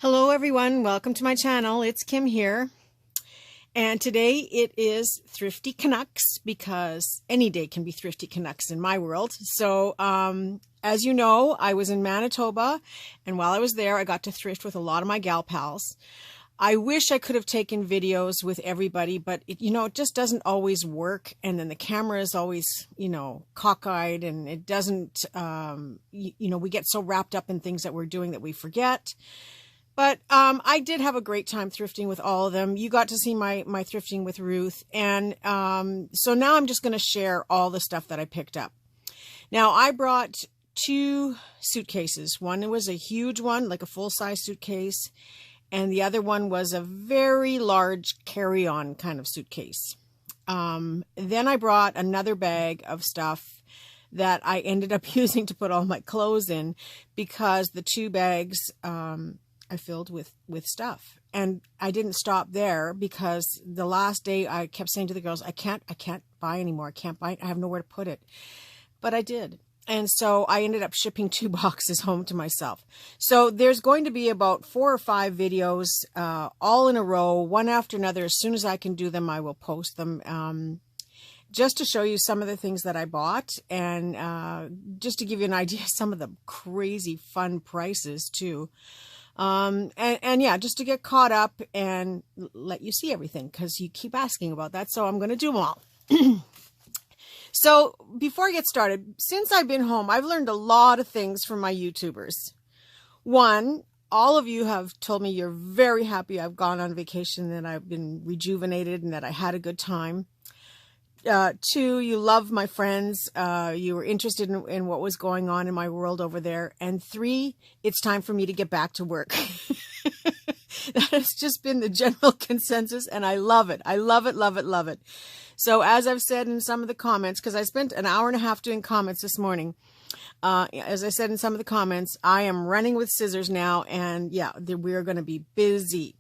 Hello everyone, welcome to my channel. It's Kim here, and today it is Thrifty Canucks because any day can be Thrifty Canucks in my world. So as you know, I was in Manitoba, and while I was there I got to thrift with a lot of my gal pals. I wish I could have taken videos with everybody, but it just doesn't always work, and then the camera is always cockeyed, and it doesn't we get so wrapped up in things that we're doing that we forget. But I did have a great time thrifting with all of them. You got to see my thrifting with Ruth. And so now I'm just going to share all the stuff that I picked up. Now, I brought 2 suitcases. One was a huge one, like a full-size suitcase. And the other one was a very large carry-on kind of suitcase. Then I brought another bag of stuff that I ended up using to put all my clothes in, because the 2 bags I filled with stuff. And I didn't stop there, because the last day I kept saying to the girls, I can't buy anymore. I can't buy it. I have nowhere to put it. But I did. And so I ended up shipping 2 boxes home to myself. So there's going to be about 4 or 5 videos all in a row, one after another. As soon as I can do them, I will post them. Just to show you some of the things that I bought, and just to give you an idea of some of the crazy fun prices too. And yeah, just to get caught up and let you see everything, because you keep asking about that. So I'm going to do them all. So before I get started, since I've been home, I've learned a lot of things from my YouTubers. One, all of you have told me you're very happy I've gone on vacation, that I've been rejuvenated, and that I had a good time. 2, you love my friends. You were interested in what was going on in my world over there. And 3, it's time for me to get back to work. That has just been the general consensus, and I love it. I love it, love it, love it. So as I've said in some of the comments, because I spent an hour and a half doing comments this morning, as I said in some of the comments, I am running with scissors now, and yeah, we're going to be busy.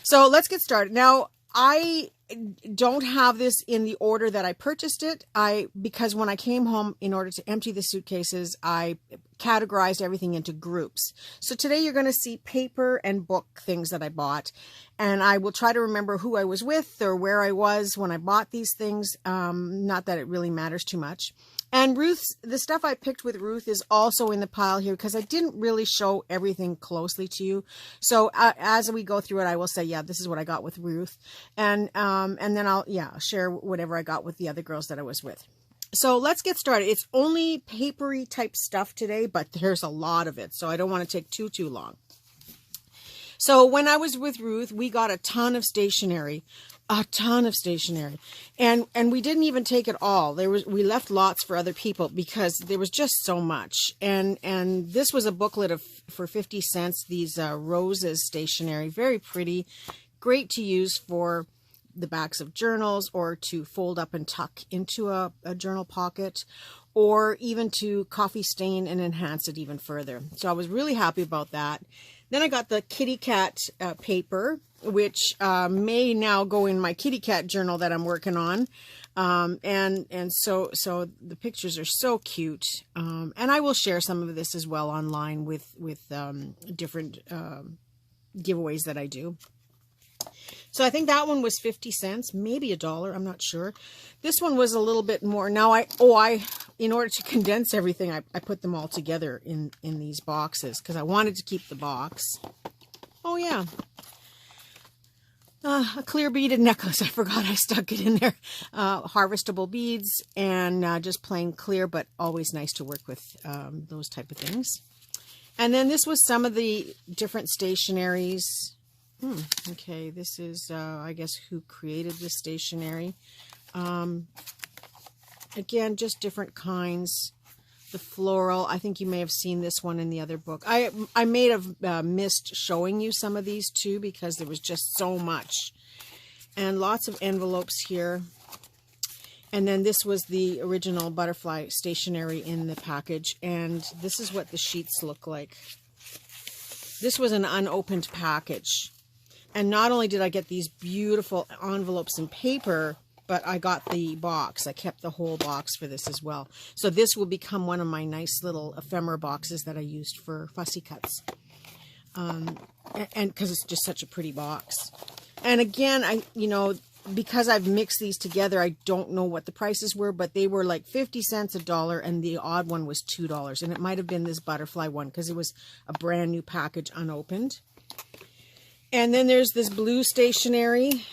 So let's get started. Now, I don't have this in the order that I purchased it. Because when I came home, in order to empty the suitcases, I categorized everything into groups. So today you're going to see paper and book things that I bought, and I will try to remember who I was with or where I was when I bought these things. Not that it really matters too much. And the stuff I picked with Ruth is also in the pile here, because I didn't really show everything closely to you. So as we go through it, I will say, yeah, this is what I got with Ruth. And then I'll share whatever I got with the other girls that I was with. So let's get started. It's only papery type stuff today, but there's a lot of it, so I don't want to take too long. So when I was with Ruth, we got a ton of stationery. And we didn't even take it all. We left lots for other people, because there was just so much. And this was a booklet for 50 cents. These roses stationery, very pretty, great to use for the backs of journals, or to fold up and tuck into a journal pocket, or even to coffee stain and enhance it even further. So I was really happy about that. Then I got the kitty cat paper, which may now go in my kitty cat journal that I'm working on. And so the pictures are so cute. And I will share some of this as well online with different giveaways that I do. So I think that one was 50 cents, maybe $1. I'm not sure. This one was a little bit more. Now in order to condense everything, I put them all together in these boxes, because I wanted to keep the box. Oh yeah. A clear beaded necklace. I forgot I stuck it in there. Harvestable beads, and just plain clear, but always nice to work with those type of things. And then this was some of the different stationaries. Okay, this is, I guess, who created this stationery. Again, just different kinds. The floral, I think you may have seen this one in the other book. I may have missed showing you some of these too, because there was just so much. And lots of envelopes here. And then this was the original butterfly stationery in the package. And this is what the sheets look like. This was an unopened package. And not only did I get these beautiful envelopes and paper, but I got the box. I kept the whole box for this as well. So this will become one of my nice little ephemera boxes that I used for fussy cuts. and because it's just such a pretty box. And again, because I've mixed these together, I don't know what the prices were, but they were like 50 cents, $1, and the odd one was $2. And it might have been this butterfly one because it was a brand new package unopened. And then there's this blue stationery.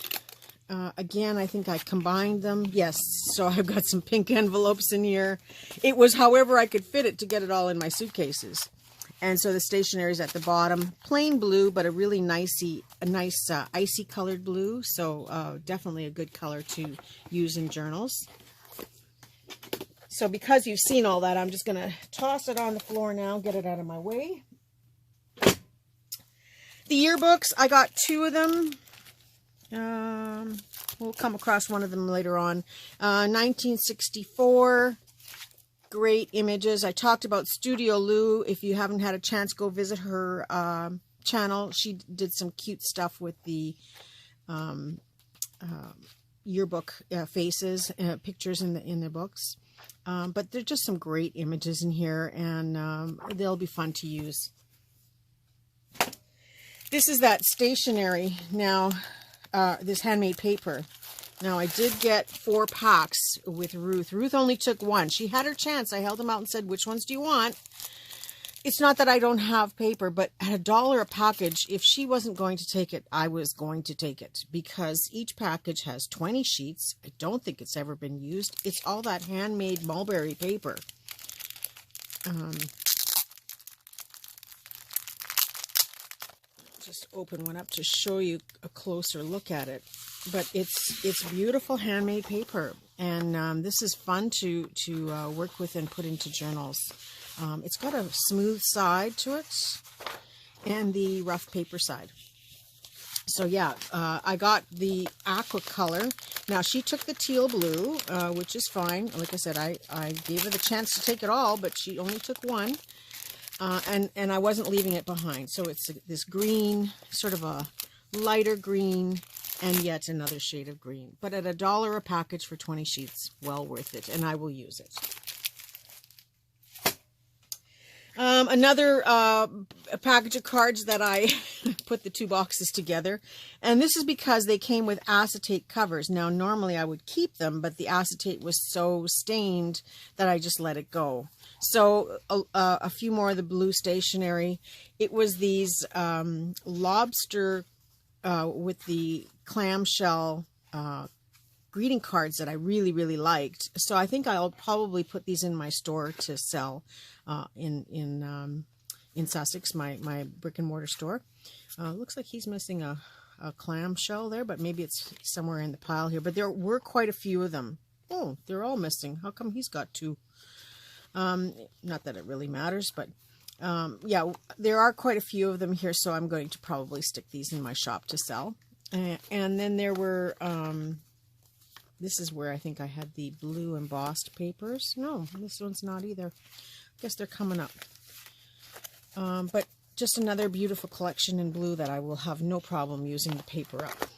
Again, I think I combined them. Yes, so I've got some pink envelopes in here. It was however I could fit it to get it all in my suitcases. And so the stationery is at the bottom. Plain blue, but a really nice icy colored blue. So definitely a good color to use in journals. So because you've seen all that, I'm just going to toss it on the floor now, get it out of my way. The yearbooks, I got 2 of them. We'll come across one of them later on. 1964. Great images. I talked about Studio Lou. If you haven't had a chance, go visit her channel. She did some cute stuff with the yearbook faces, pictures in the books. But there's just some great images in here, and they'll be fun to use. This is that stationery now, this handmade paper. Now, I did get 4 packs with Ruth. Ruth only took 1. She had her chance. I held them out and said, which ones do you want? It's not that I don't have paper, but at $1 a package, if she wasn't going to take it, I was going to take it. Because each package has 20 sheets. I don't think it's ever been used. It's all that handmade mulberry paper. Just open one up to show you a closer look at it. But it's beautiful handmade paper, and this is fun to work with and put into journals. It's got a smooth side to it and the rough paper side. So yeah, I got the aqua color. Now she took the teal blue, which is fine. Like I said, I gave her the chance to take it all, but she only took 1. And I wasn't leaving it behind. So it's this green, sort of a lighter green, and yet another shade of green. But at $1 a package for 20 sheets, well worth it, and I will use it. Another package of cards that I put the 2 boxes together, and this is because they came with acetate covers. Now, normally I would keep them, but the acetate was so stained that I just let it go. So a few more of the blue stationery. It was these lobster with the clamshell greeting cards that I really, really liked. So I think I'll probably put these in my store to sell in Sussex, my brick and mortar store. Looks like he's missing a clamshell there, but maybe it's somewhere in the pile here. But there were quite a few of them. Oh, they're all missing. How come he's got 2? Not that it really matters, but yeah, there are quite a few of them here, so I'm going to probably stick these in my shop to sell. And then there were, this is where I think I had the blue embossed papers. No, this one's not either. I guess they're coming up. But just another beautiful collection in blue that I will have no problem using the paper up.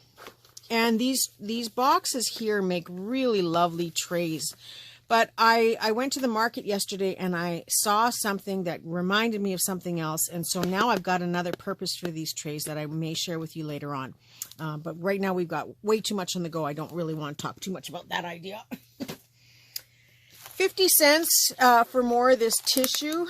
And these boxes here make really lovely trays. But I went to the market yesterday and I saw something that reminded me of something else. And so now I've got another purpose for these trays that I may share with you later on. But right now we've got way too much on the go. I don't really want to talk too much about that idea. 50 cents for more of this tissue.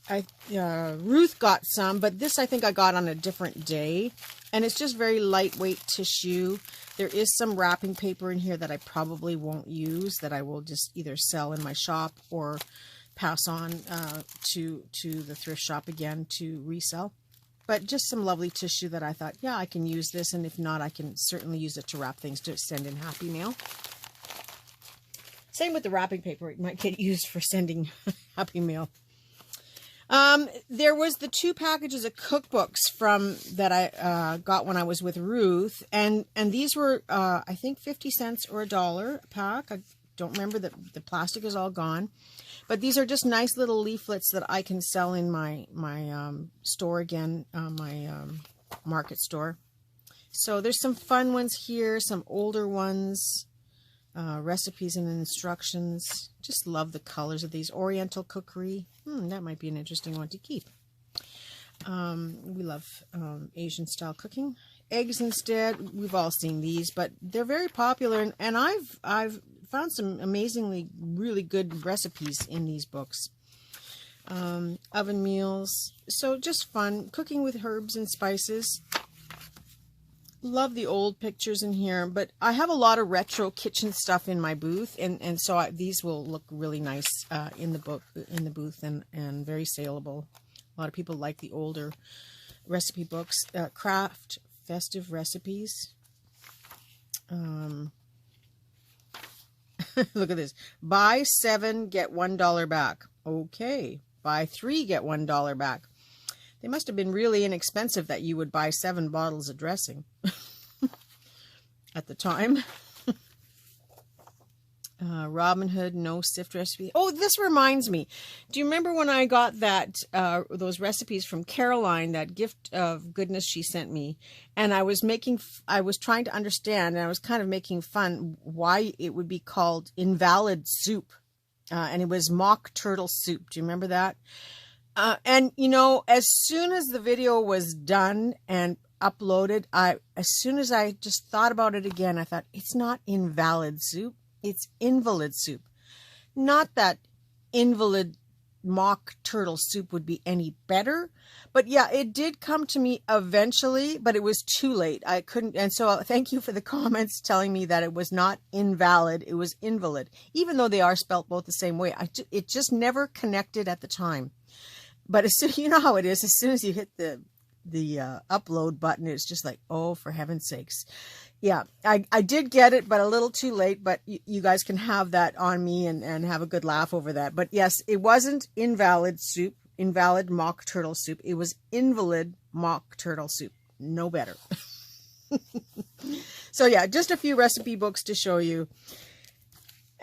Ruth got some, but this I think I got on a different day. And it's just very lightweight tissue. There is some wrapping paper in here that I probably won't use, that I will just either sell in my shop or pass on to the thrift shop again to resell. But just some lovely tissue that I thought, yeah, I can use this, and if not, I can certainly use it to wrap things to send in Happy Mail. Same with the wrapping paper. It might get used for sending Happy Mail. There was the 2 packages of cookbooks that I got when I was with Ruth, and these were I think 50 cents or $1 a pack. I don't remember, the plastic is all gone, but these are just nice little leaflets that I can sell in my store again, my market store. So there's some fun ones here, some older ones. Recipes and instructions. Just love the colors of these. Oriental cookery. That might be an interesting one to keep. We love Asian style cooking. Eggs instead, we've all seen these, but they're very popular, and I've found some amazingly really good recipes in these books. Oven meals, so just fun cooking with herbs and spices. Love the old pictures in here, but I have a lot of retro kitchen stuff in my booth, and so these will look really nice in the booth, and very saleable. A lot of people like the older recipe books. Craft festive recipes. Look at this. Buy 7, get $1 back. Okay. Buy 3, get $1 back. They must have been really inexpensive that you would buy 7 bottles of dressing at the time. Robin Hood no sift recipe. Oh, this reminds me. Do you remember when I got that those recipes from Caroline, that gift of goodness she sent me, and I was trying to understand, and I was kind of making fun why it would be called invalid soup, and it was mock turtle soup. Do you remember that? And you know, as soon as the video was done and uploaded, as soon as I just thought about it again, I thought, it's not invalid soup. It's invalid soup. Not that invalid mock turtle soup would be any better, but yeah, it did come to me eventually, but it was too late. I couldn't, and so thank you for the comments telling me that it was not invalid, it was invalid, even though they are spelt both the same way. It just never connected at the time. But as soon, you know how it is, as soon as you hit the upload button, it's just like, oh, for heaven's sakes. Yeah, I did get it, but a little too late, but you guys can have that on me and have a good laugh over that. But yes, it wasn't invalid soup, invalid mock turtle soup. It was invalid mock turtle soup. No better. So yeah, just a few recipe books to show you.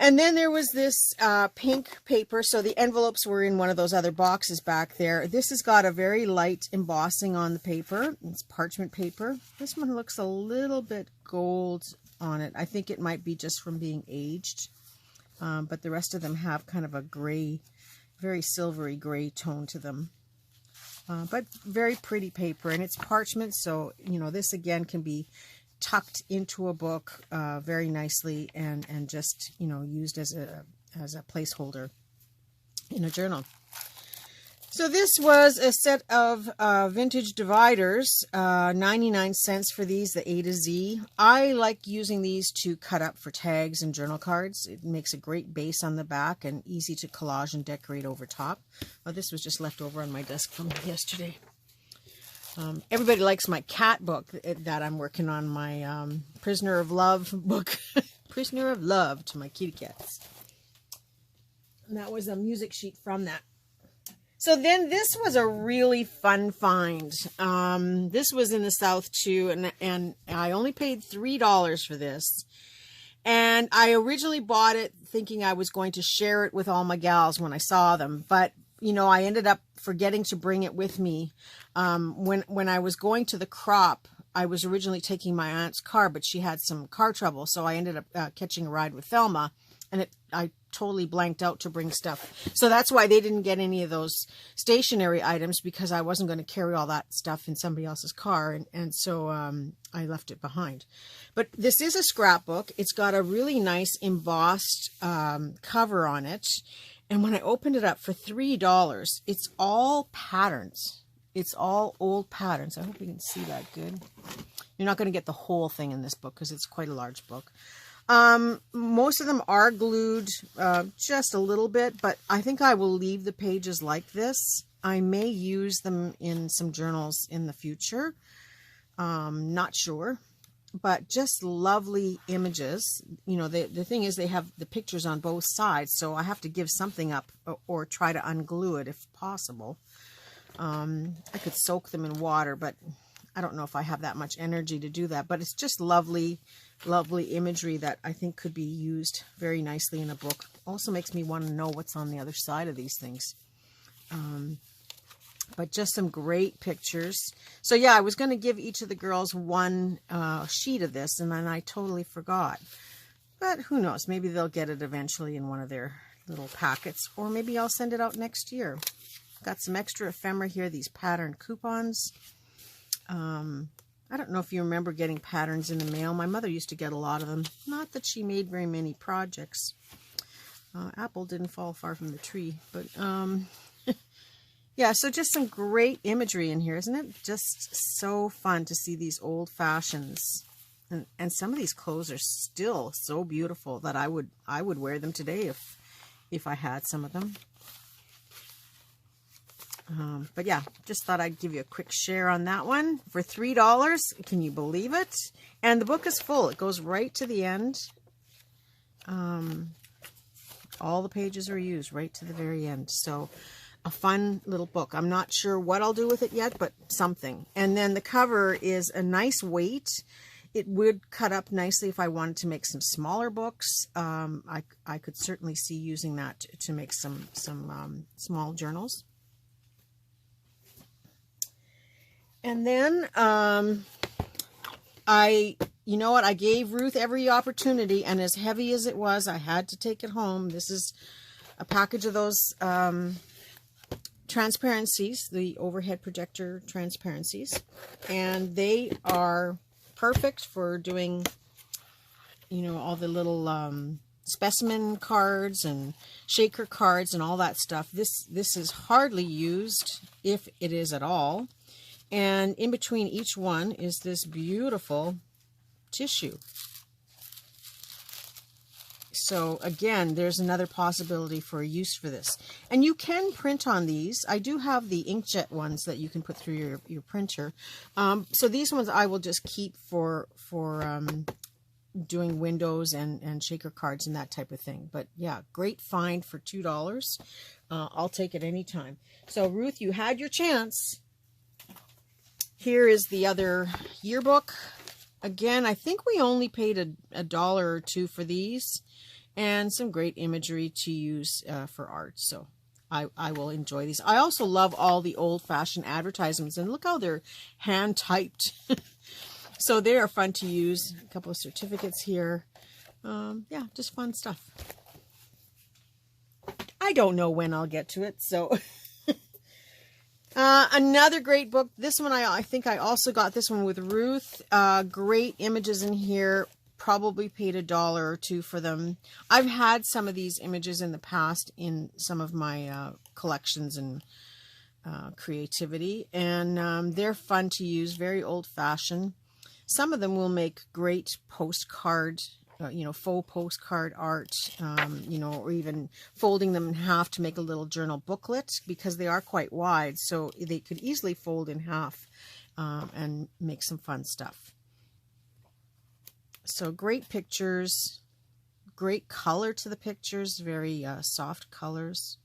And then there was this pink paper. So the envelopes were in one of those other boxes back there. This has got a very light embossing on the paper. It's parchment paper. This one looks a little bit gold on it. I think it might be just from being aged. But the rest of them have kind of a gray, very silvery gray tone to them. But very pretty paper. And it's parchment. So, you know, this again can be tucked into a book very nicely, and just, you know, used as a placeholder in a journal. So this was a set of vintage dividers, 99 cents for these, the A to Z. I like using these to cut up for tags and journal cards. It makes a great base on the back and easy to collage and decorate over top. Oh, this was just left over on my desk from yesterday. Everybody likes my cat book that I'm working on, my Prisoner of Love book. Prisoner of Love to my kitty cats. And that was a music sheet from that. So then this was a really fun find. This was in the South too, and I only paid $3 for this. And I originally bought it thinking I was going to share it with all my gals when I saw them, but you know, I ended up forgetting to bring it with me. When I was going to the crop, I was originally taking my aunt's car, but she had some car trouble, so I ended up catching a ride with Thelma, and I totally blanked out to bring stuff. So that's why they didn't get any of those stationery items, because I wasn't going to carry all that stuff in somebody else's car, and so I left it behind. But this is a scrapbook. It's got a really nice embossed cover on it. And when I opened it up for $3, it's all patterns. It's all old patterns. I hope you can see that good. You're not going to get the whole thing in this book because it's quite a large book. Most of them are glued just a little bit, but I think I will leave the pages like this. I may use them in some journals in the future. Not sure. But just lovely images. You know, the thing is they have the pictures on both sides, so I have to give something up or try to unglue it if possible. I could soak them in water, but I don't know if I have that much energy to do that. But it's just lovely, lovely imagery that I think could be used very nicely in a book. Also makes me want to know what's on the other side of these things. But just some great pictures. So yeah, I was going to give each of the girls one sheet of this, and then I totally forgot. But who knows? Maybe they'll get it eventually in one of their little packets, or maybe I'll send it out next year. got some extra ephemera here, these pattern coupons. I don't know if you remember getting patterns in the mail. My mother used to get a lot of them. Not that she made very many projects. Apple didn't fall far from the tree, but yeah, so just some great imagery in here, isn't it? Just so fun to see these old fashions. And some of these clothes are still so beautiful that I would wear them today if I had some of them. But yeah, just thought I'd give you a quick share on that one for $3. Can you believe it? And the book is full. It goes right to the end. All the pages are used right to the very end. So a fun little book. I'm not sure what I'll do with it yet, but something. And then the cover is a nice weight. It would cut up nicely if I wanted to make some smaller books. I could certainly see using that to make some small journals. And then you know what, I gave Ruth every opportunity, and as heavy as it was, I had to take it home. This is a package of those transparencies, the overhead projector transparencies, and they are perfect for doing, you know, all the little specimen cards and shaker cards and all that stuff. This is hardly used, if it is at all. And in between each one is this beautiful tissue. So again, there's another possibility for a use for this. And you can print on these. I do have the inkjet ones that you can put through your printer. So these ones I will just keep for doing windows and shaker cards and that type of thing. But yeah, great find for $2. I'll take it anytime. So Ruth, you had your chance. Here is the other yearbook. Again, I think we only paid a $1 or $2 for these, and some great imagery to use for art. So I will enjoy these. I also love all the old-fashioned advertisements, and look how they're hand-typed. So they are fun to use. A couple of certificates here. Yeah, just fun stuff. I don't know when I'll get to it, so... Another great book. This one, I think I also got this one with Ruth. Great images in here. Probably paid a $1 or $2 for them. I've had some of these images in the past in some of my collections and creativity, and they're fun to use. Very old-fashioned. Some of them will make great postcard, you know, faux postcard art, you know, or even folding them in half to make a little journal booklet, because they are quite wide, so they could easily fold in half and make some fun stuff. So great pictures, great color to the pictures, very soft colors.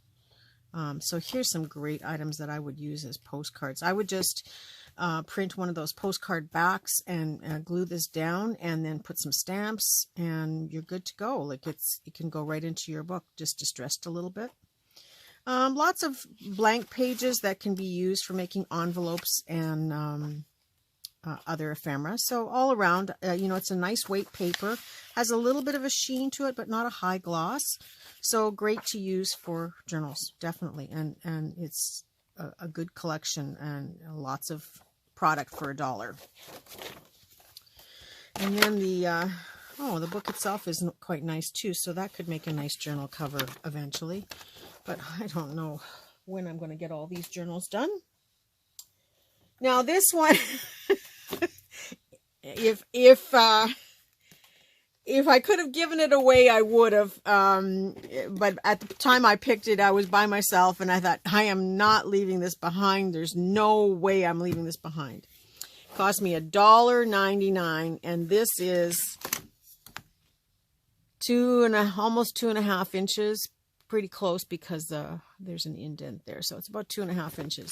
So here's some great items that I would use as postcards. I would just print one of those postcard backs and glue this down, and then put some stamps, and you're good to go. Like it can go right into your book, just distressed a little bit. Lots of blank pages that can be used for making envelopes and other ephemera. So all around, you know, it's a nice weight paper, has a little bit of a sheen to it, but not a high gloss. So great to use for journals, definitely. And it's a good collection, and lots of product for $1. And then the book itself is quite nice too, so that could make a nice journal cover eventually. But I don't know when I'm going to get all these journals done. Now this one, if I could have given it away, I would have. But at the time I picked it, I was by myself, and I thought, I am not leaving this behind. There's no way I'm leaving this behind. It cost me $1.99, and this is almost 2.5 inches. Pretty close, because there's an indent there, so it's about 2.5 inches.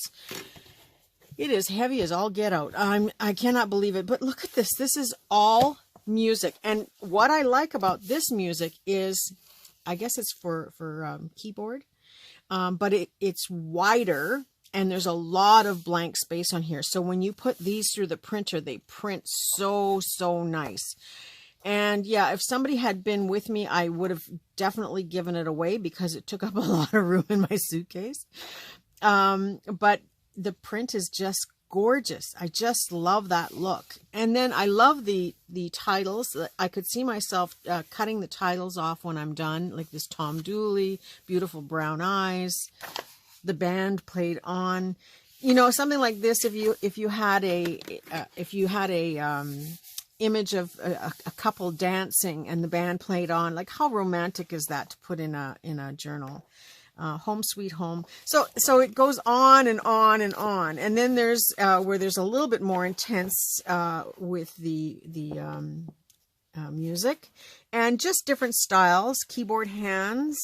It is heavy as all get out. I cannot believe it. But look at this. This is all music, and what I like about this music is, I guess it's for keyboard, but it's wider, and there's a lot of blank space on here. So when you put these through the printer, they print so nice. And yeah, if somebody had been with me, I would have definitely given it away, because it took up a lot of room in my suitcase. But the print is just gorgeous. I just love that look. And then I love the titles. I could see myself cutting the titles off when I'm done, like this Tom Dooley, beautiful brown eyes. The band played on, you know, something like this. If you had a image of a couple dancing and the band played on, like how romantic is that to put in a journal? Home Sweet Home. So it goes on and on and on. And then there's where there's a little bit more intense with the music and just different styles, keyboard hands.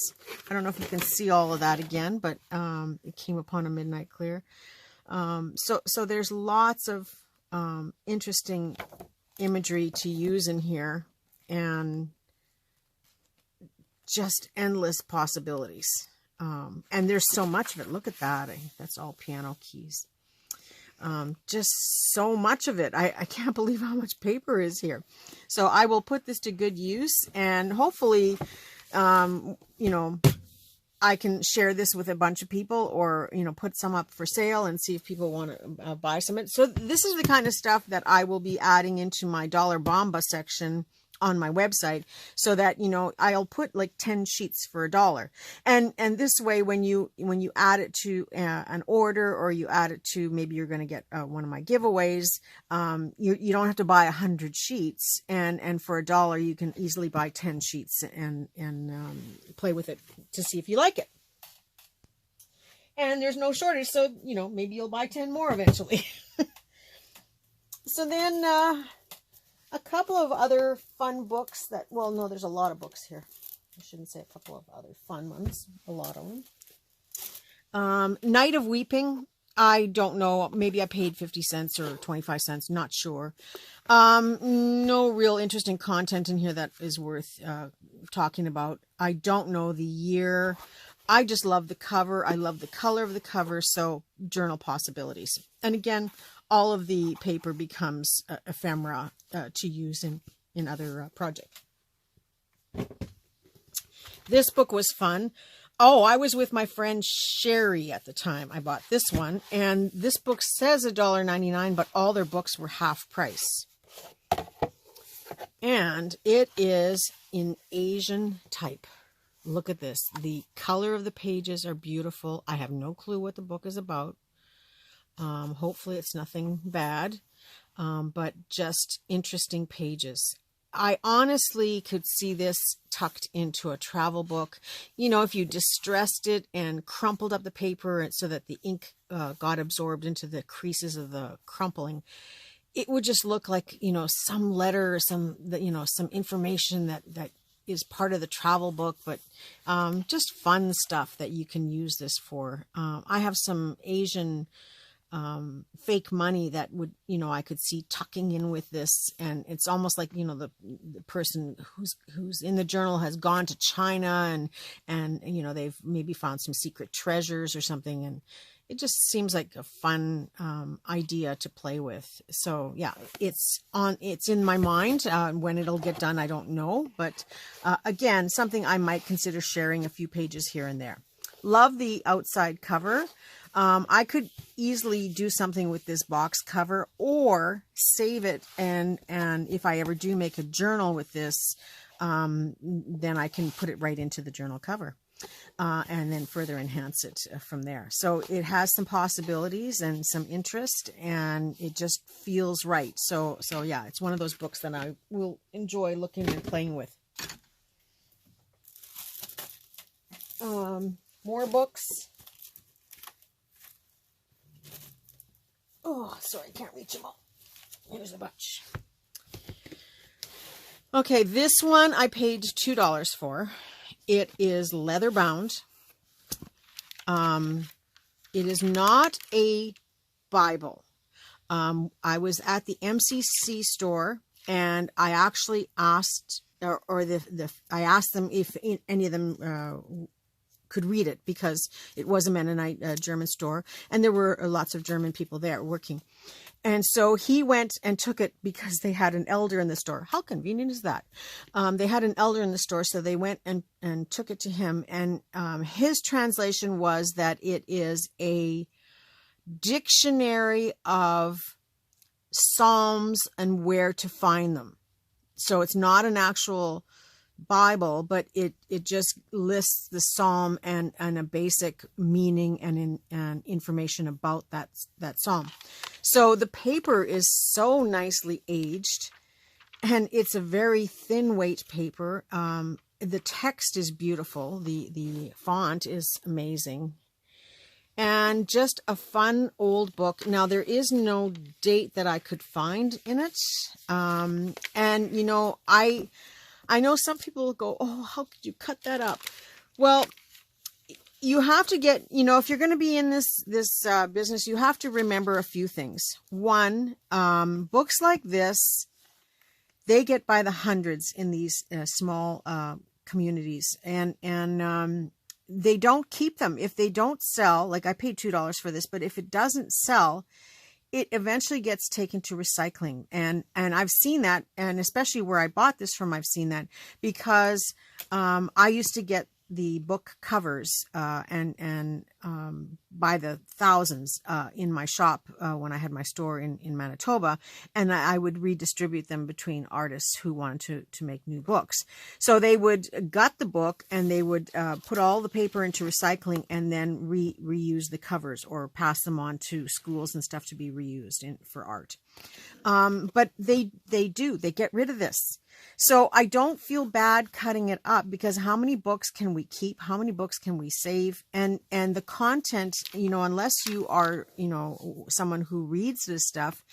I don't know if you can see all of that again, but it came upon a midnight clear. So there's lots of interesting imagery to use in here and just endless possibilities. And there's so much of it. Look at that. I think that's all piano keys. Just so much of it. I can't believe how much paper is here. So I will put this to good use, and hopefully, you know, I can share this with a bunch of people, or, you know, put some up for sale and see if people want to buy some. So this is the kind of stuff that I will be adding into my Dollar Bomba section on my website, so that, you know, I'll put like 10 sheets for $1. And this way, when you add it to an order, or you add it to, maybe you're going to get one of my giveaways, you don't have to buy 100 sheets, and for $1 you can easily buy 10 sheets and play with it to see if you like it. And there's no shortage, so, you know, maybe you'll buy 10 more eventually. So then a couple of other fun books that, well, no, there's a lot of books here. I shouldn't say a couple of other fun ones, a lot of them. Night of Weeping. I don't know. Maybe I paid 50 cents or 25 cents. Not sure. No real interesting content in here that is worth talking about. I don't know the year. I just love the cover. I love the color of the cover. So journal possibilities. And again, all of the paper becomes ephemera to use in other projects. This book was fun. Oh, I was with my friend Sherry at the time I bought this one. And this book says $1.99, but all their books were half price. And it is in Asian type. Look at this. The color of the pages are beautiful. I have no clue what the book is about. Hopefully it's nothing bad, but just interesting pages. I honestly could see this tucked into a travel book. You know, if you distressed it and crumpled up the paper so that the ink got absorbed into the creases of the crumpling, it would just look like, you know, some letter or some information that is part of the travel book, but just fun stuff that you can use this for. I have some Asian fake money that would, you know, I could see tucking in with this, and it's almost like, you know, the person who's in the journal has gone to China and you know, they've maybe found some secret treasures or something, and it just seems like a fun idea to play with. So yeah, it's in my mind. When it'll get done, I don't know, but again, something I might consider sharing a few pages here and there. Love the outside cover. I could easily do something with this box cover, or save it, and if I ever do make a journal with this, then I can put it right into the journal cover, and then further enhance it from there. So it has some possibilities and some interest, and it just feels right. So yeah, it's one of those books that I will enjoy looking and playing with. More books. Oh, sorry, I can't reach them all. Here's a bunch. Okay, this one I paid $2 for. It is leather bound. It is not a Bible. I was at the MCC store, and I actually asked, I asked them if any of them could read it, because it was a Mennonite German store, and there were lots of German people there working. And so he went and took it because they had an elder in the store. How convenient is that? They had an elder in the store, so they went and took it to him. And his translation was that it is a dictionary of Psalms and where to find them. So it's not an actual Bible, but it just lists the Psalm and a basic meaning and information about that Psalm. So the paper is so nicely aged, and it's a very thin weight paper. The text is beautiful. The font is amazing. And just a fun old book. Now, there is no date that I could find in it. And, you know, I know some people will go, oh, how could you cut that up? Well, you have to get, you know, if you're going to be in this business, you have to remember a few things. One, books like this, they get by the hundreds in these small communities. And they don't keep them. If they don't sell, like I paid $2 for this, but if it doesn't sell, it eventually gets taken to recycling. And I've seen that, and especially where I bought this from, I've seen that because I used to get the book covers and by the thousands in my shop when I had my store in Manitoba, and I would redistribute them between artists who wanted to make new books. So they would gut the book and they would put all the paper into recycling and then reuse the covers or pass them on to schools and stuff to be reused for art. But they get rid of this. So I don't feel bad cutting it up because how many books can we keep? How many books can we save? And the content, you know, unless you are, you know, someone who reads this stuff,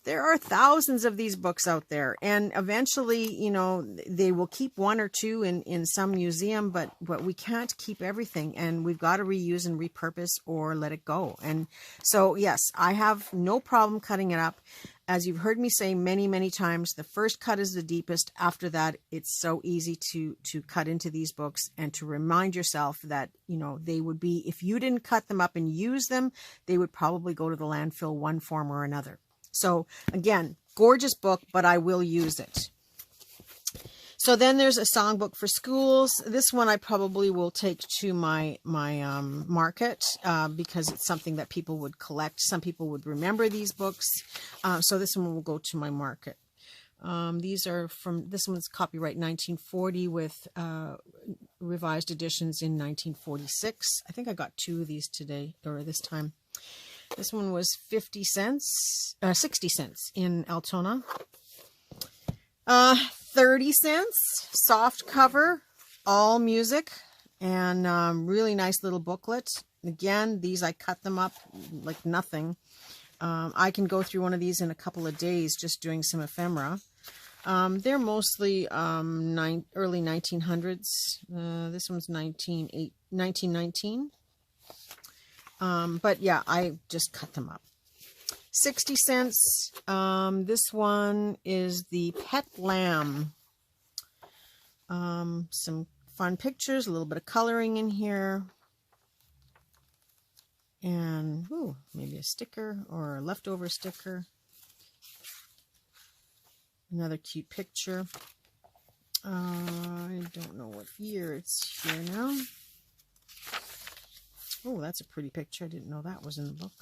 there are thousands of these books out there. And eventually, you know, they will keep one or two in some museum, but we can't keep everything. And we've got to reuse and repurpose or let it go. And so, yes, I have no problem cutting it up. As you've heard me say many, many times, the first cut is the deepest. After that, it's so easy to cut into these books and to remind yourself that, you know, they would be, if you didn't cut them up and use them, they would probably go to the landfill one form or another. So again, gorgeous book, but I will use it. So then there's a songbook for schools. This one I probably will take to my market because it's something that people would collect. Some people would remember these books. So this one will go to my market. These are from, this one's copyright 1940 with revised editions in 1946. I think I got two of these today or this time. This one was 60 cents in Altona. 30 cents, soft cover, all music, and really nice little booklet. Again, these I cut them up like nothing. I can go through one of these in a couple of days just doing some ephemera. They're mostly early 1900s. This one's 1919. But yeah, I just cut them up. 60 cents. This one is the Pet Lamb. Some fun pictures, a little bit of coloring in here. And maybe a sticker or a leftover sticker. Another cute picture. I don't know what year it's here now. Oh, that's a pretty picture. I didn't know that was in the book.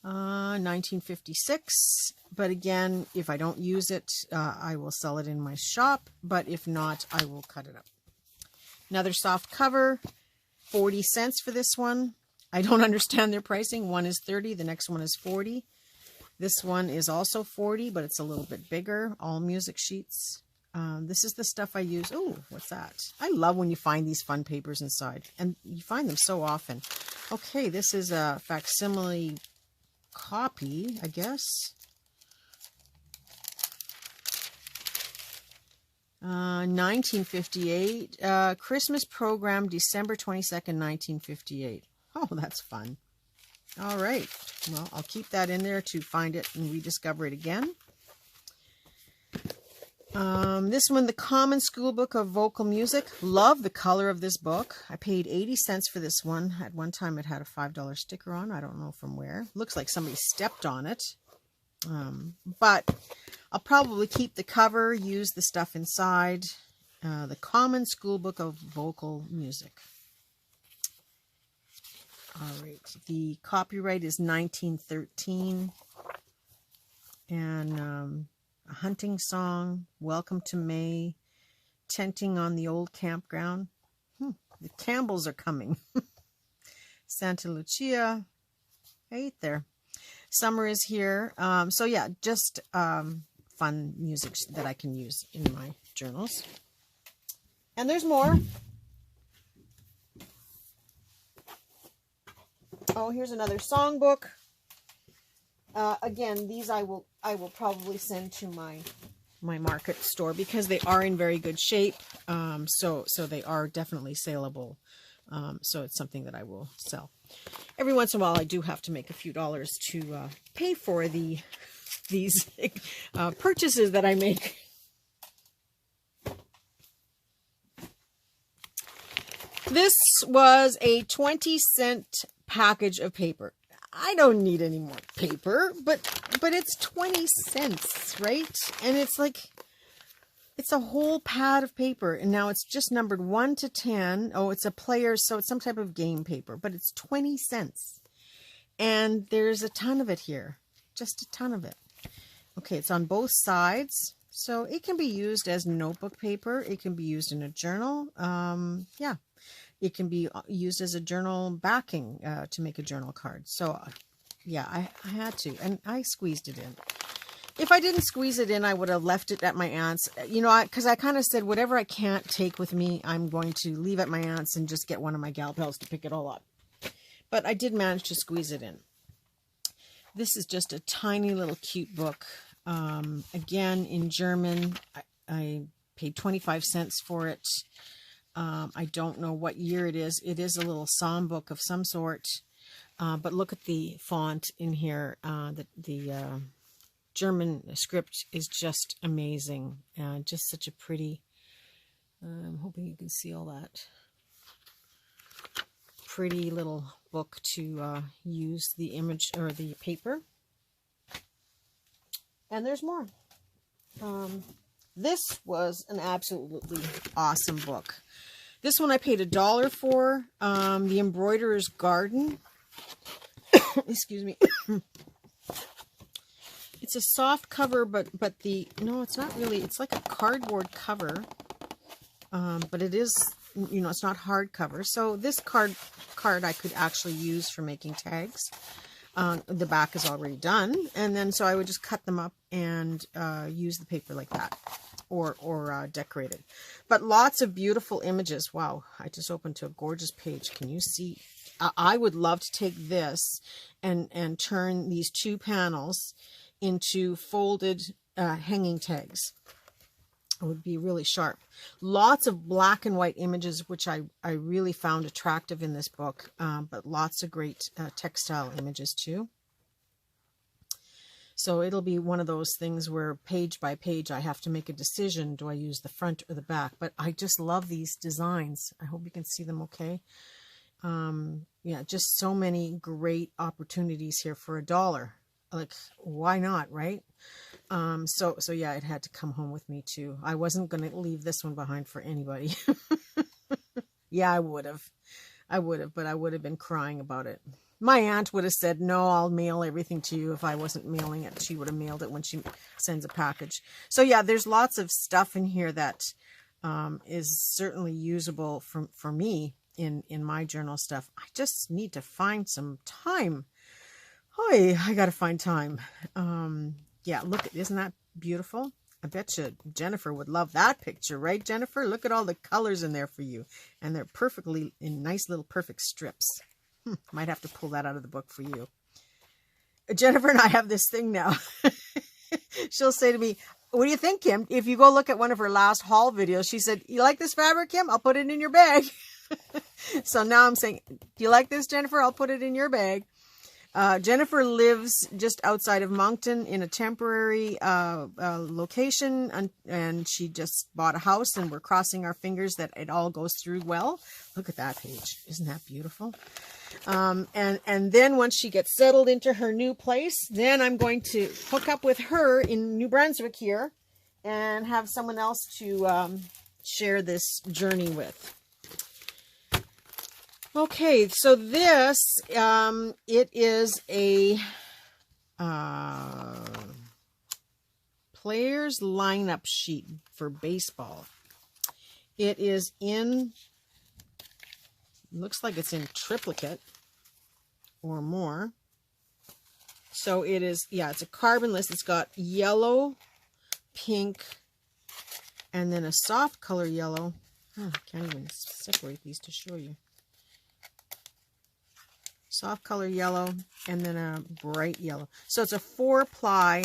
1956. But again, if I don't use it, I will sell it in my shop. But if not, I will cut it up. Another soft cover. 40 cents for this one. I don't understand their pricing. One is 30. The next one is 40. This one is also 40, but it's a little bit bigger. All music sheets. This is the stuff I use. Oh, what's that? I love when you find these fun papers inside. And you find them so often. Okay, this is a facsimile copy, I guess. 1958. Christmas program, December 22nd, 1958. Oh, that's fun. All right. Well, I'll keep that in there to find it and rediscover it again. This one, The Common School Book of Vocal Music. Love the color of this book. I paid 80 cents for this one. At one time it had a $5 sticker on. I don't know from where. Looks like somebody stepped on it. But I'll probably keep the cover, use the stuff inside. The Common School Book of Vocal Music. All right. The copyright is 1913. And a hunting song, Welcome to May, tenting on the old campground. The Campbells are coming. Santa Lucia, right there. Summer is here. So yeah, just fun music that I can use in my journals. And there's more. Oh, here's another songbook. Again, these I will probably send to my market store because they are in very good shape. So they are definitely saleable. So it's something that I will sell. Every once in a while, I do have to make a few dollars to pay for these purchases that I make. This was a 20-cent package of paper. I don't need any more paper, but it's 20 cents, right? And it's like, it's a whole pad of paper, and now it's just numbered 1 to 10. Oh, it's a player, so it's some type of game paper, but it's 20 cents. And there's a ton of it here, just a ton of it. Okay, it's on both sides, so it can be used as notebook paper. It can be used in a journal. Yeah. It can be used as a journal backing to make a journal card. So, yeah, I had to. And I squeezed it in. If I didn't squeeze it in, I would have left it at my aunt's. You know, because I kind of said, whatever I can't take with me, I'm going to leave at my aunt's and just get one of my gal pals to pick it all up. But I did manage to squeeze it in. This is just a tiny little cute book. Again, in German. I paid 25 cents for it. I don't know what year it is. It is a little psalm book of some sort. But look at the font in here. The German script is just amazing. Just such a pretty, I'm hoping you can see all that. Pretty little book to use the image or the paper. And there's more. This was an absolutely awesome book. This one I paid $1 for. The Embroiderer's Garden. Excuse me. It's a soft cover, but no, it's not really. It's like a cardboard cover. But it is, you know, it's not hardcover. So this card I could actually use for making tags. The back is already done, and then so I would just cut them up and use the paper like that, or decorate it. But lots of beautiful images. Wow, I just opened to a gorgeous page. Can you see? I would love to take this and turn these two panels into folded hanging tags. It would be really sharp. Lots of black and white images, which I really found attractive in this book, but lots of great textile images too. So it'll be one of those things where page by page I have to make a decision. Do I use the front or the back? But I just love these designs. I hope you can see them okay. Yeah, just so many great opportunities here for $1. Like, why not, right? So yeah, it had to come home with me too. I wasn't going to leave this one behind for anybody. Yeah, I would have, but I would have been crying about it. My aunt would have said, no, I'll mail everything to you. If I wasn't mailing it, she would have mailed it when she sends a package. So yeah, there's lots of stuff in here that is certainly usable for me in my journal stuff. I just need to find some time. Oy, I got to find time. Yeah, look, isn't that beautiful? I bet you Jennifer would love that picture, right, Jennifer? Look at all the colors in there for you. And they're perfectly in nice little perfect strips. Might have to pull that out of the book for you. Jennifer and I have this thing now. She'll say to me, what do you think, Kim? If you go look at one of her last haul videos, she said, you like this fabric, Kim? I'll put it in your bag. So now I'm saying, do you like this, Jennifer? I'll put it in your bag. Jennifer lives just outside of Moncton in a temporary location, and she just bought a house, and we're crossing our fingers that it all goes through well. Look at that page. Isn't that beautiful? And then once she gets settled into her new place, then I'm going to hook up with her in New Brunswick here and have someone else to share this journey with. Okay, so this, it is a players lineup sheet for baseball. It is in, looks like it's in triplicate or more. So it is, yeah, it's a carbon list. It's got yellow, pink, and then a soft color yellow. Oh, I can't even separate these to show you. Soft color yellow, and then a bright yellow. So it's a 4-ply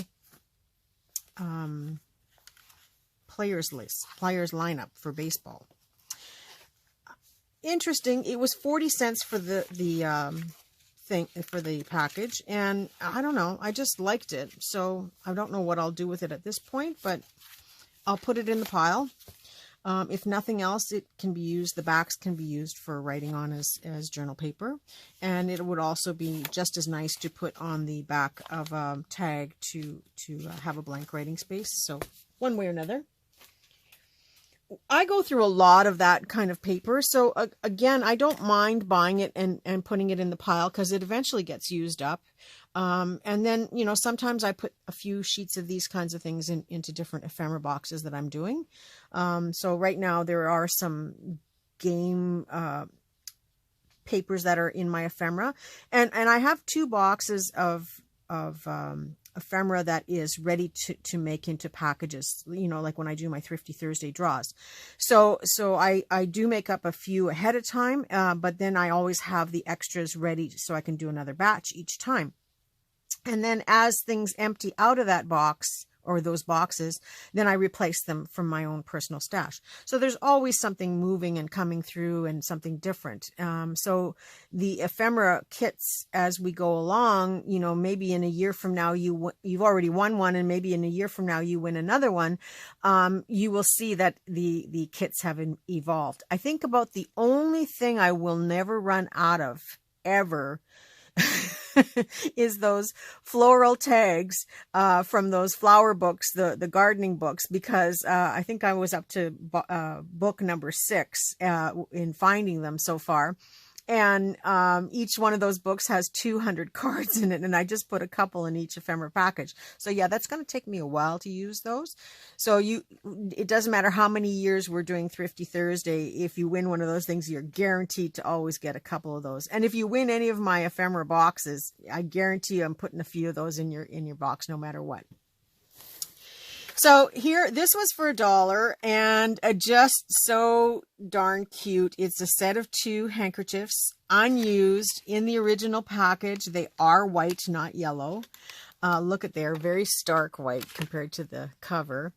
players list, players lineup for baseball. Interesting. It was 40 cents for the thing, for the package, and I don't know, I just liked it. So I don't know what I'll do with it at this point, but I'll put it in the pile. If nothing else, it can be used, the backs can be used for writing on as journal paper. And it would also be just as nice to put on the back of a tag to have a blank writing space. So one way or another. I go through a lot of that kind of paper. So again, I don't mind buying it and putting it in the pile because it eventually gets used up. And then, you know, sometimes I put a few sheets of these kinds of things into different ephemera boxes that I'm doing. So right now there are some game papers that are in my ephemera. And I have 2 boxes of ephemera that is ready to make into packages, you know, like when I do my Thrifty Thursday draws. So I do make up a few ahead of time, but then I always have the extras ready so I can do another batch each time. And then as things empty out of that box or those boxes, then I replace them from my own personal stash. So there's always something moving and coming through and something different. So the ephemera kits as we go along, you know, maybe in a year from now, you've already won one, and maybe in a year from now you win another one. You will see that the kits have evolved. I think about the only thing I will never run out of ever is those floral tags from those flower books, the gardening books, because I think I was up to book number 6 in finding them so far. And each one of those books has 200 cards in it, and I just put a couple in each ephemera package. So yeah, that's going to take me a while to use those. So it doesn't matter how many years we're doing Thrifty Thursday. If you win one of those things, you're guaranteed to always get a couple of those. And if you win any of my ephemera boxes, I guarantee you I'm putting a few of those in your box no matter what. So here, this was for $1 and just so darn cute. It's a set of 2 handkerchiefs, unused in the original package. They are white, not yellow. Look at they're very stark white compared to the cover.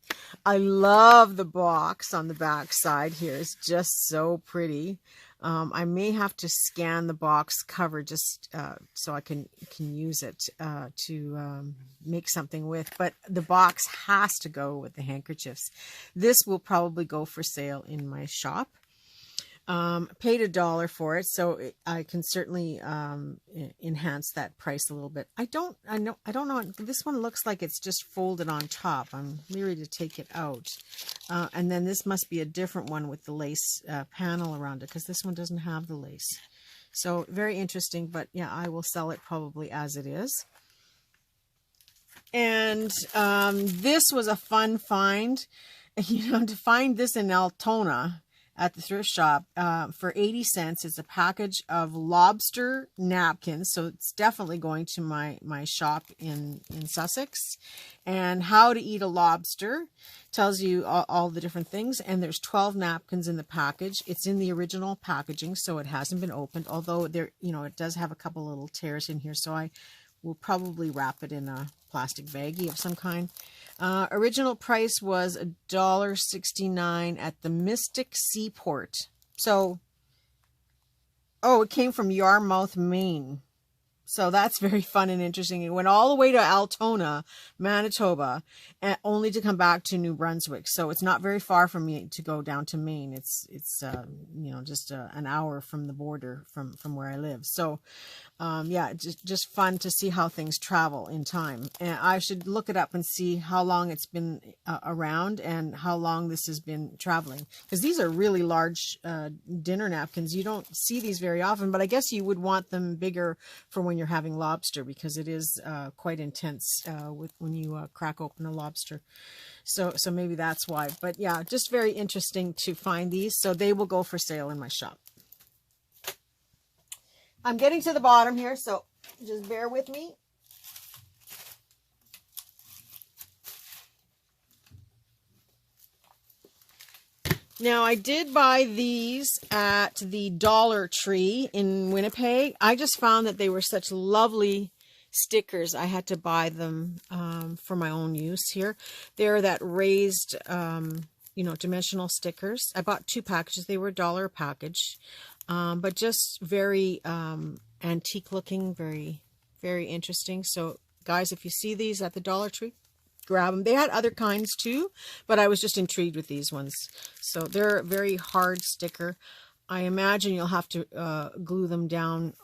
I love the box on the back side here. It's just so pretty. I may have to scan the box cover just so I can use it to make something with. But the box has to go with the handkerchiefs. This will probably go for sale in my shop. Paid $1 for it, so I can certainly enhance that price a little bit. I don't know. This one looks like it's just folded on top. I'm leery to take it out. And then this must be a different one with the lace panel around it, because this one doesn't have the lace. So very interesting, but yeah, I will sell it probably as it is. And this was a fun find. You know, to find this in Altona at the thrift shop for 80 cents. It's a package of lobster napkins, so it's definitely going to my shop in Sussex. And how to eat a lobster tells you all the different things, and there's 12 napkins in the package. It's in the original packaging, so it hasn't been opened, although there, you know, it does have a couple little tears in here, so I will probably wrap it in a plastic baggie of some kind. Original price was $1.69 at the Mystic Seaport. So, oh, it came from Yarmouth, Maine. So that's very fun and interesting. It went all the way to Altona, Manitoba, and only to come back to New Brunswick. So it's not very far from me to go down to Maine. It's you know, just an hour from the border from where I live. So yeah, just fun to see how things travel in time. And I should look it up and see how long it's been around and how long this has been traveling. Because these are really large dinner napkins. You don't see these very often, but I guess you would want them bigger for when you're having lobster, because it is quite intense when you crack open a lobster. So maybe that's why. But yeah, just very interesting to find these. So they will go for sale in my shop. I'm getting to the bottom here, so just bear with me. Now, I did buy these at the Dollar Tree in Winnipeg. I just found that they were such lovely stickers. I had to buy them for my own use here. They're that raised, you know, dimensional stickers. I bought 2 packages. They were $1 a package. But just very antique looking, very, very interesting. So guys, if you see these at the Dollar Tree, grab them. They had other kinds too, but I was just intrigued with these ones. So they're a very hard sticker. I imagine you'll have to glue them down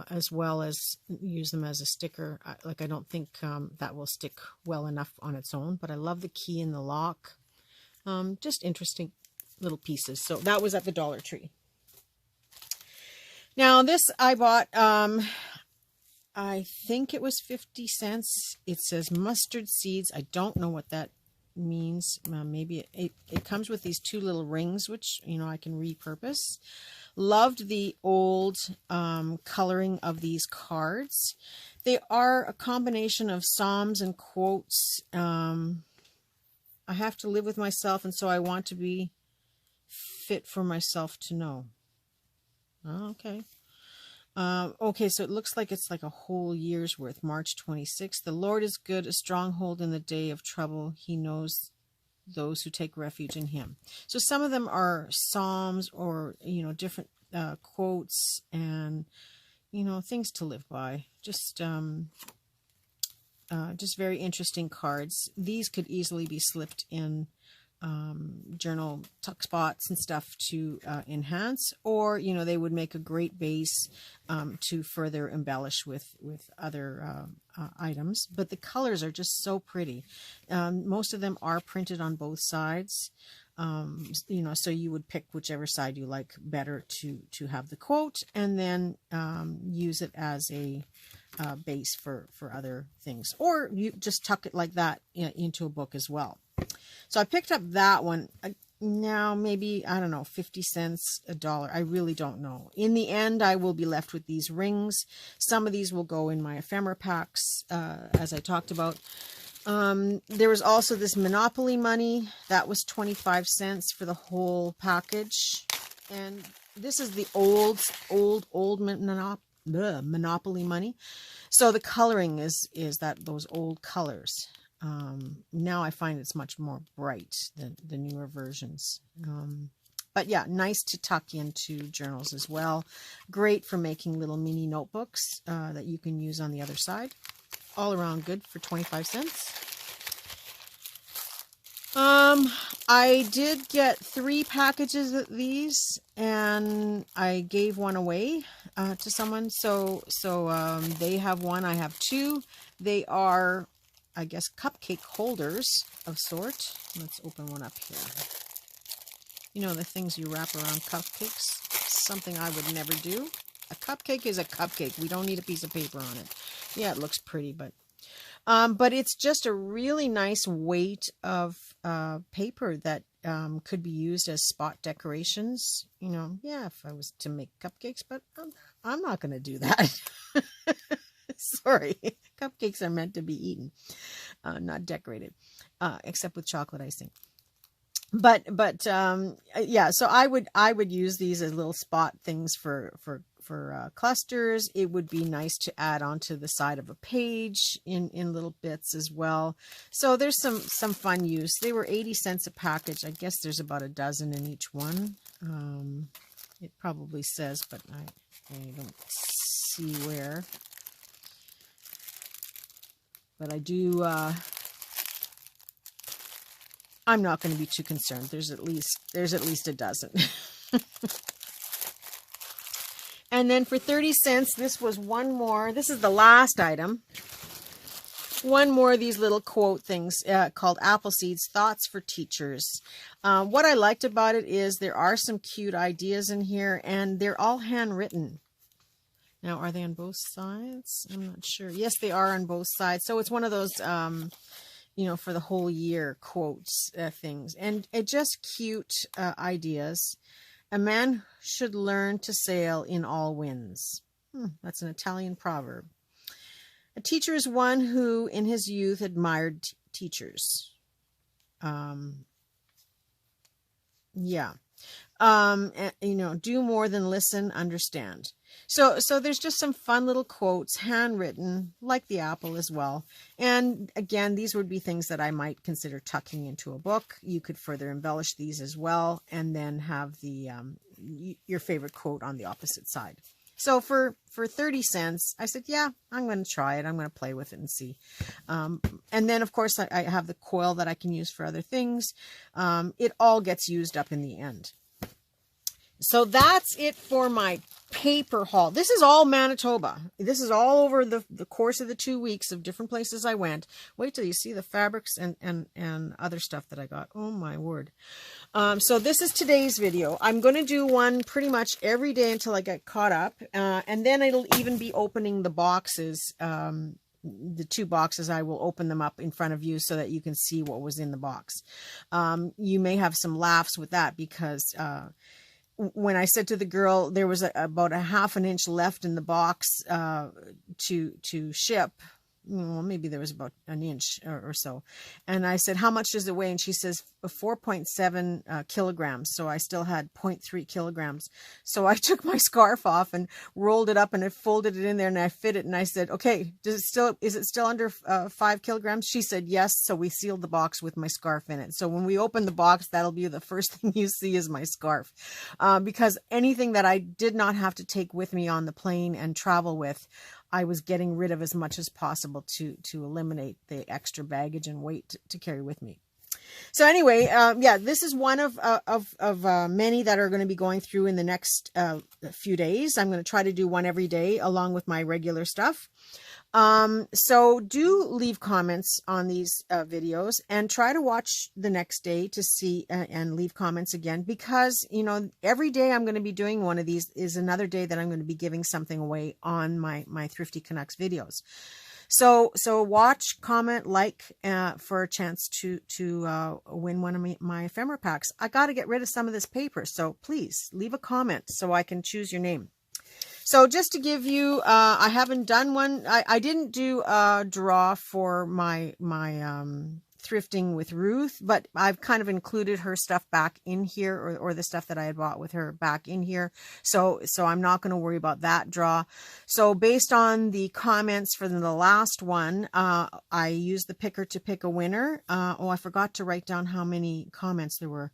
as well as use them as a sticker. I don't think that will stick well enough on its own, but I love the key in the lock. Just interesting little pieces. So that was at the Dollar Tree. Now this I bought, I think it was 50 cents. It says mustard seeds. I don't know what that means. Maybe it comes with these 2 little rings, which, you know, I can repurpose. Loved the old coloring of these cards. They are a combination of psalms and quotes. I have to live with myself, and so I want to be fit for myself to know. Oh, okay. Okay, so it looks like it's like a whole year's worth. March 26th. The Lord is good, a stronghold in the day of trouble. He knows those who take refuge in him. So some of them are psalms or, you know, different quotes and, you know, things to live by. Just very interesting cards. These could easily be slipped in journal tuck spots and stuff to enhance, or, you know, they would make a great base to further embellish with other items. But the colors are just so pretty. Most of them are printed on both sides, you know, so you would pick whichever side you like better to have the quote, and then use it as a base for other things, or you just tuck it like that into a book as well. So I picked up that one. Now maybe, I don't know, 50 cents, $1. I really don't know. In the end, I will be left with these rings. Some of these will go in my ephemera packs, as I talked about. There was also this Monopoly money. That was 25 cents for the whole package. And this is the old Monopoly money. So the coloring is those old colors. Now I find it's much more bright than the newer versions. But yeah, nice to tuck into journals as well. Great for making little mini notebooks that you can use on the other side. All around good for 25 cents. I did get 3 packages of these, and I gave one away to someone. So they have one, I have 2. They are, I guess, cupcake holders of sort. Let's open one up here. You know, the things you wrap around cupcakes. Something I would never do. A cupcake is a cupcake. We don't need a piece of paper on it. Yeah, it looks pretty, but it's just a really nice weight of paper that could be used as spot decorations. You know, yeah, if I was to make cupcakes, but I'm not going to do that. Sorry, cupcakes are meant to be eaten, not decorated, except with chocolate icing. But yeah, so I would use these as little spot things for clusters. It would be nice to add onto the side of a page in little bits as well. So there's some fun use. They were 80 cents a package. I guess there's about a dozen in each one. It probably says, but I don't see where. But I do, I'm not going to be too concerned. There's at least a dozen. And then for 30 cents, this was one more. This is the last item. One more of these little quote things called Apple Seeds, Thoughts for Teachers. What I liked about it is there are some cute ideas in here, and they're all handwritten. Now, are they on both sides? I'm not sure. Yes, they are on both sides. So it's one of those, you know, for the whole year quotes things. And just cute ideas. A man should learn to sail in all winds. That's an Italian proverb. A teacher is one who in his youth admired teachers. Yeah. You know, do more than listen, understand. So there's just some fun little quotes, handwritten, like the apple as well. And again, these would be things that I might consider tucking into a book. You could further embellish these as well, and then have the your favorite quote on the opposite side. So for 30 cents, I said, yeah, I'm going to try it. I'm going to play with it and see. And then, of course, I have the coil that I can use for other things. It all gets used up in the end. So that's it for my paper haul. This is all Manitoba. This is all over the course of the 2 weeks of different places I went. Wait till you see the fabrics and other stuff that I got. Oh my word. So this is today's video. I'm going to do one pretty much every day until I get caught up. And then it'll even be opening the boxes. The 2 boxes, I will open them up in front of you so that you can see what was in the box. You may have some laughs with that because when I said to the girl there was about a ½ an inch left in the box to ship, well, maybe there was about an inch or so, and I said, how much does it weigh? And she says 4.7 kilograms. So I still had 0.3 kilograms. So I took my scarf off and rolled it up and I folded it in there and I fit it, and I said, okay, is it still under 5 kilograms? She said yes. So we sealed the box with my scarf in it. So when we open the box, that'll be the first thing you see is my scarf, because anything that I did not have to take with me on the plane and travel with, I was getting rid of as much as possible to eliminate the extra baggage and weight to carry with me. So anyway, yeah, this is one of many that are going to be going through in the next few days. I'm going to try to do one every day along with my regular stuff. So do leave comments on these videos and try to watch the next day to see and leave comments again, because, you know, every day I'm going to be doing one of these is another day that I'm going to be giving something away on my Thrifty Canucks videos. So watch, comment, like for a chance to win one of my ephemera packs. I got to get rid of some of this paper, so please leave a comment so I can choose your name. So just to give you, I haven't done one. I didn't do a draw for my thrifting with Ruth, but I've kind of included her stuff back in here, or the stuff that I had bought with her back in here. So I'm not going to worry about that draw. So based on the comments for the last one, I used the picker to pick a winner. Oh, I forgot to write down how many comments there were.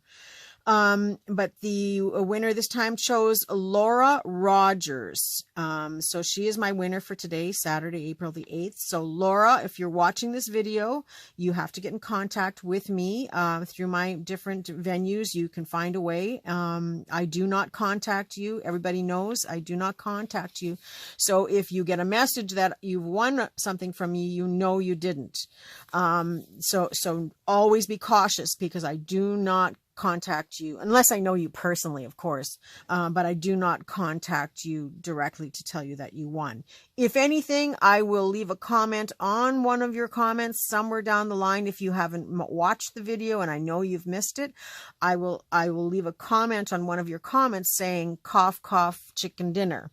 But the winner this time chose Laura Rogers. So she is my winner for today, Saturday, April the 8th. So Laura, if you're watching this video, you have to get in contact with me through my different venues. You can find a way. I do not contact you. Everybody knows I do not contact you. So if you get a message that you've won something from me, you know you didn't. So always be cautious, because I do not contact you unless I know you personally, of course, but I do not contact you directly to tell you that you won. If anything, I will leave a comment on one of your comments somewhere down the line. If you haven't watched the video and I know you've missed it, I will leave a comment on one of your comments saying cough cough chicken dinner.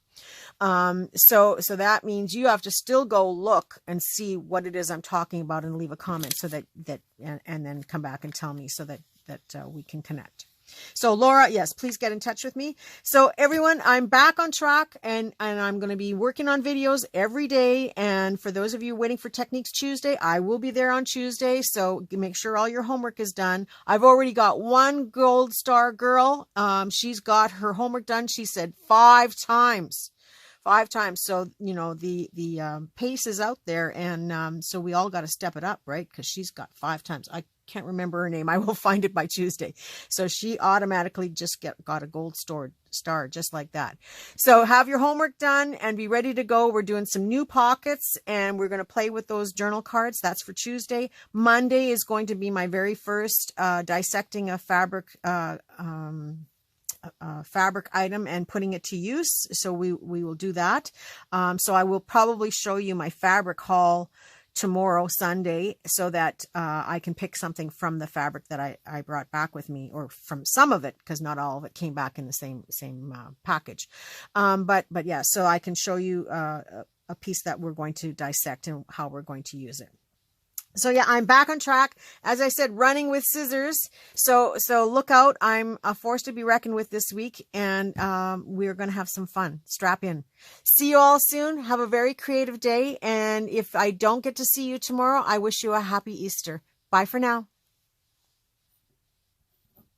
So that means you have to still go look and see what it is I'm talking about and leave a comment so that and then come back and tell me so that we can connect. So Laura, yes, please get in touch with me. So everyone, I'm back on track, and I'm going to be working on videos every day. And for those of you waiting for Techniques Tuesday, I will be there on Tuesday. So make sure all your homework is done. I've already got one gold star girl. She's got her homework done. She said 5 times. 5 times. So, you know, the pace is out there, and so we all got to step it up, right? Because she's got 5 times. I can't remember her name. I will find it by Tuesday. So she automatically just got a gold star just like that. So have your homework done and be ready to go. We're doing some new pockets, and we're going to play with those journal cards. That's for Tuesday. Monday is going to be my very first dissecting a fabric fabric item and putting it to use. So we will do that. So I will probably show you my fabric haul tomorrow, Sunday, so that I can pick something from the fabric that I brought back with me, or from some of it, because not all of it came back in the same package. But yeah, so I can show you a piece that we're going to dissect and how we're going to use it. So yeah, I'm back on track. As I said, running with scissors. So look out. I'm a force to be reckoned with this week, and we're going to have some fun. Strap in. See you all soon. Have a very creative day. And if I don't get to see you tomorrow, I wish you a happy Easter. Bye for now.